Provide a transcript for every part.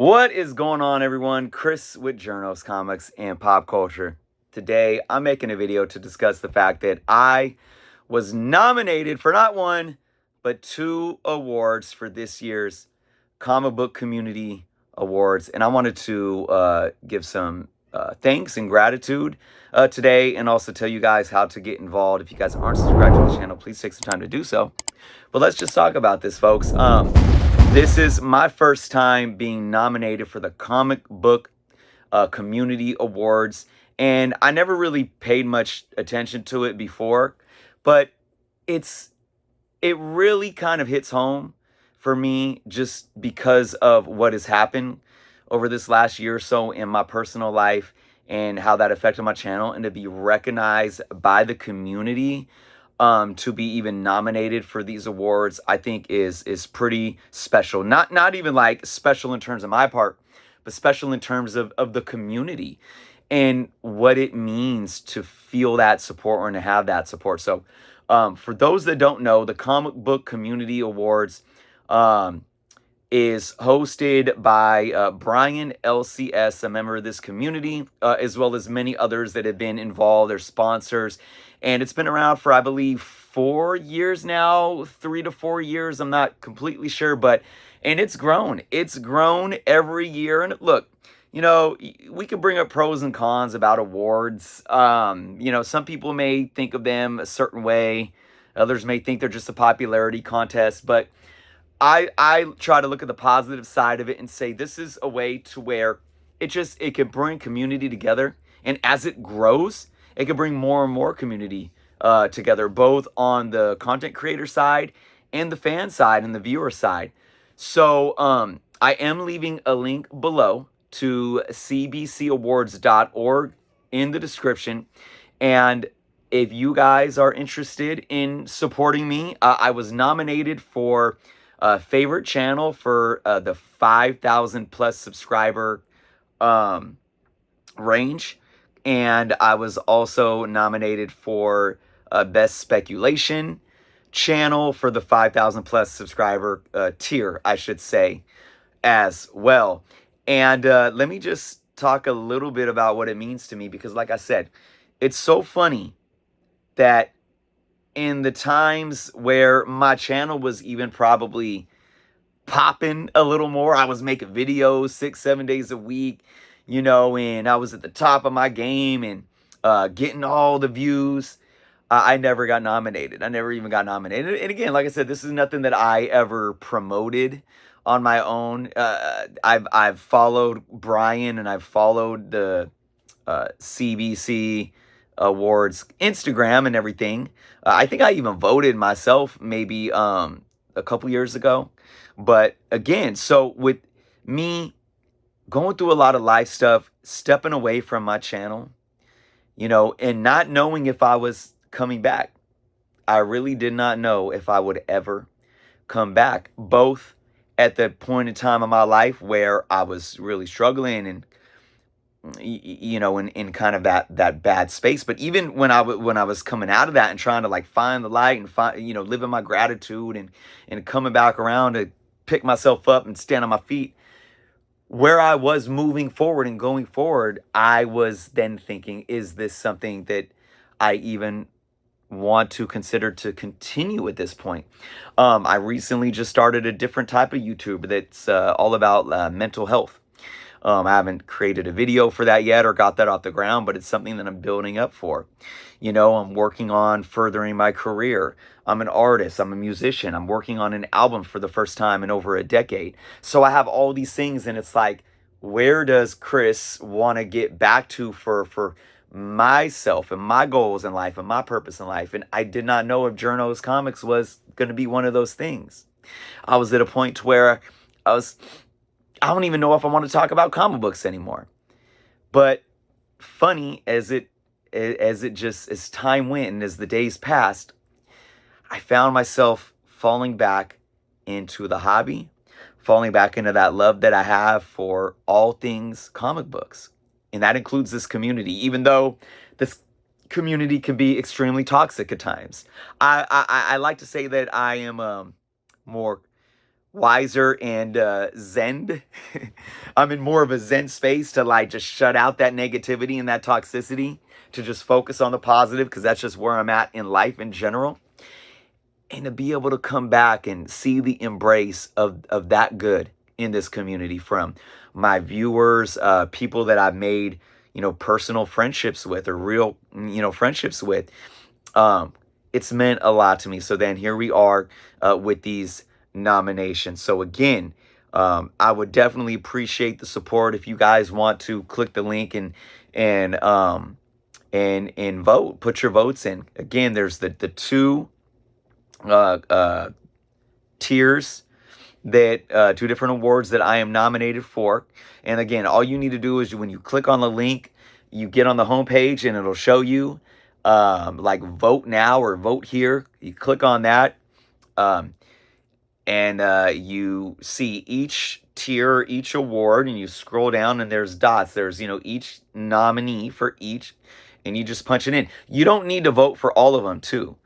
What is going on, everyone? Chris with Journos Comics and Pop Culture. Today, I'm making a video to discuss the fact that I was nominated for not one, but two awards for this year's Comic Book Community Awards. And I wanted to give some thanks and gratitude today, and also tell you guys how to get involved. If you guys aren't subscribed to the channel, please take some time to do so. But let's just talk about this, folks. This is my first time being nominated for the Comic Book Community Awards, and I never really paid much attention to it before, but it really kind of hits home for me just because of what has happened over this last year or so in my personal life and how that affected my channel, and to be recognized by the community, to be even nominated for these awards, I think is pretty special. Not even like special in terms of my part, but special in terms of the community and what it means to feel that support or to have that support. So for those that don't know, the Comic Book Community Awards is hosted by Brian LCS, a member of this community, as well as many others that have been involved. They're sponsors. And it's been around for, I believe, 4 years now, 3 to 4 years. I'm not completely sure, and it's grown. It's grown every year. And look, we can bring up pros and cons about awards. Some people may think of them a certain way. Others may think they're just a popularity contest. But I try to look at the positive side of it and say this is a way to where it can bring community together. And as it grows, it can bring more and more community together, both on the content creator side and the fan side and the viewer side. So I am leaving a link below to cbcawards.org in the description. And if you guys are interested in supporting me, I was nominated for favorite channel for the 5,000 plus subscriber range. And I was also nominated for Best Speculation channel for the 5,000 plus subscriber tier, I should say, as well. And let me just talk a little bit about what it means to me, because like I said, it's so funny that in the times where my channel was even probably popping a little more, I was making videos 6-7 days a week, and I was at the top of my game and getting all the views. I never got nominated. I never even got nominated. And again, like I said, this is nothing that I ever promoted on my own. I've followed Brian, and I've followed the CBC Awards Instagram and everything. I think I even voted myself maybe a couple years ago. But again, so with me going through a lot of life stuff, stepping away from my channel, and not knowing if I was coming back. I really did not know if I would ever come back, both at the point in time of my life where I was really struggling and, in kind of that bad space. But even when I was coming out of that and trying to like find the light and find, live in my gratitude and coming back around to pick myself up and stand on my feet, where I was moving forward and going forward, I was then thinking, is this something that I even want to consider to continue at this point? I recently just started a different type of YouTube that's all about mental health. I haven't created a video for that yet or got that off the ground, but it's something that I'm building up for. I'm working on furthering my career. I'm an artist. I'm a musician. I'm working on an album for the first time in over a decade. So I have all these things, and it's like, where does Chris want to get back to for myself and my goals in life and my purpose in life? And I did not know if Journos Comics was going to be one of those things. I was at a point where I don't even know if I want to talk about comic books anymore. But funny as time went and as the days passed, I found myself falling back into the hobby, falling back into that love that I have for all things comic books. And that includes this community, even though this community can be extremely toxic at times. I like to say that I am more wiser and zen. I'm in more of a zen space to like just shut out that negativity and that toxicity, to just focus on the positive, because that's just where I'm at in life in general. And to be able to come back and see the embrace of that good in this community from my viewers, people that I've made, personal friendships with, or real, friendships with. Um, it's meant a lot to me. So then here we are with these nominations. So again, I would definitely appreciate the support if you guys want to click the link and and vote, put your votes in. Again, there's the two uh, uh, tiers, that two different awards that I am nominated for. And again, all you need to do is when you click on the link, you get on the homepage and it'll show you like vote now or vote here. You click on that, um, and you see each tier, each award, and you scroll down and there's dots. There's, each nominee for each, and you just punch it in. You don't need to vote for all of them too.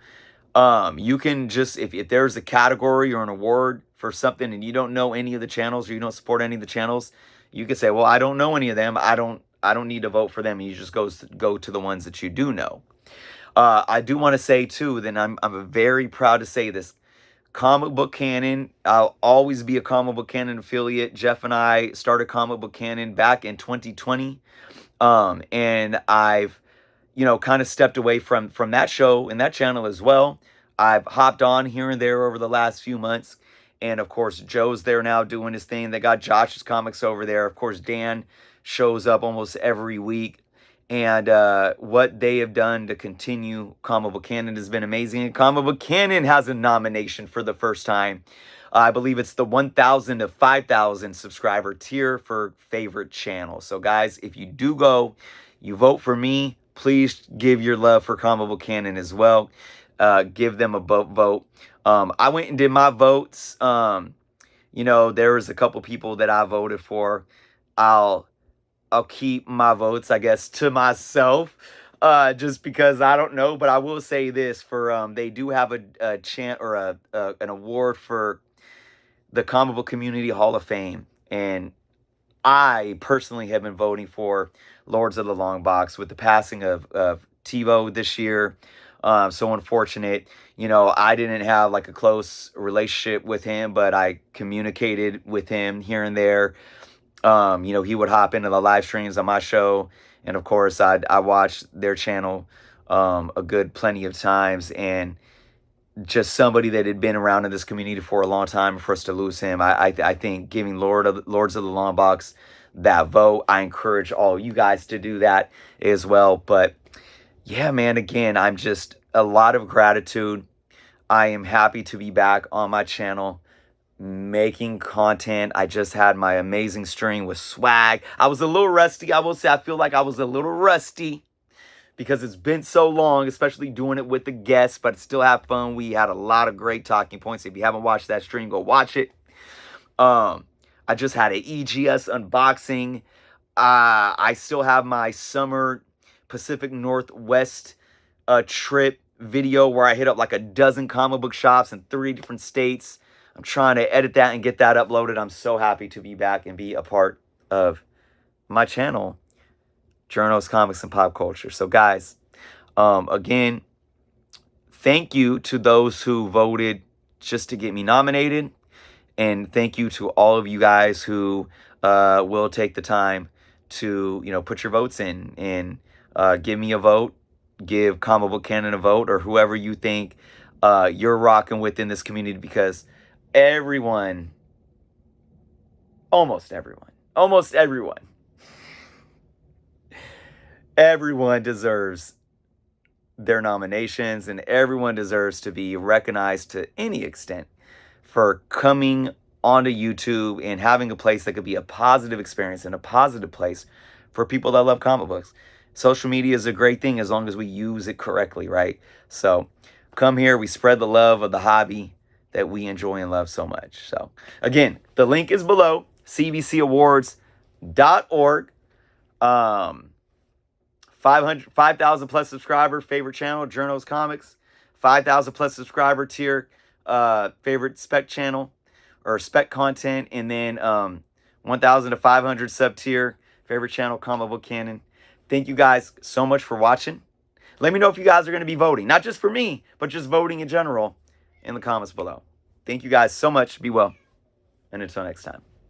You can just, if there's a category or an award for something and you don't know any of the channels, or you don't support any of the channels, you can say, well, I don't know any of them. I don't need to vote for them. And you just go to the ones that you do know. I do want to say too, that I'm very proud to say this. Comic Book Canon, I'll always be a Comic Book Canon affiliate. Jeff and I started Comic Book Canon back in 2020. And I've, kind of stepped away from that show and that channel as well. I've hopped on here and there over the last few months. And of course, Joe's there now doing his thing. They got Josh's comics over there. Of course, Dan shows up almost every week. And what they have done to continue Comic Book Canon has been amazing. And Comic Book Canon has a nomination for the first time. I believe it's the 1,000 to 5,000 subscriber tier for favorite channel. So guys, if you do go, you vote for me, please give your love for Comic Book Canon as well. Give them a vote. I went and did my votes. There was a couple people that I voted for. I'll keep my votes, I guess, to myself, just because I don't know. But I will say this: for they do have a chant or an award for the Comic Book Community Hall of Fame, and I personally have been voting for Lords of the Long Box with the passing of TiVo this year. So unfortunate. I didn't have like a close relationship with him, but I communicated with him here and there. He would hop into the live streams on my show, and of course I watched their channel a good plenty of times, and just somebody that had been around in this community for a long time. For us to lose him, I think giving Lords of the Long Box that vote, I encourage all you guys to do that as well. But yeah, man, again, I'm just a lot of gratitude. I am happy to be back on my channel making content. I just had my amazing stream with swag. I was a little rusty. I will say I feel like I was a little rusty because it's been so long, especially doing it with the guests, but still have fun. We had a lot of great talking points. If you haven't watched that stream, go watch it. I just had an EGS unboxing. I still have my summer Pacific Northwest trip video where I hit up like a dozen comic book shops in 3 different states. I'm trying to edit that and get that uploaded. I'm so happy to be back and be a part of my channel, Journos, Comics, and Pop Culture. So guys, again, thank you to those who voted just to get me nominated. And thank you to all of you guys who will take the time to, put your votes in and give me a vote, give Comic Book Canon a vote, or whoever you think you're rocking with in this community, because almost everyone deserves their nominations, and everyone deserves to be recognized to any extent for coming onto YouTube and having a place that could be a positive experience and a positive place for people that love comic books. Social media is a great thing as long as we use it correctly, right? So come here, we spread the love of the hobby that we enjoy and love so much. So again, the link is below, cbcawards.org. 5,000 plus subscriber favorite channel, Journos Comics. 5,000 plus subscriber tier favorite spec channel or spec content, and then 1,000 to 500 sub tier, favorite channel, comic book canon. Thank you guys so much for watching. Let me know if you guys are going to be voting, not just for me, but just voting in general in the comments below. Thank you guys so much. Be well. And until next time.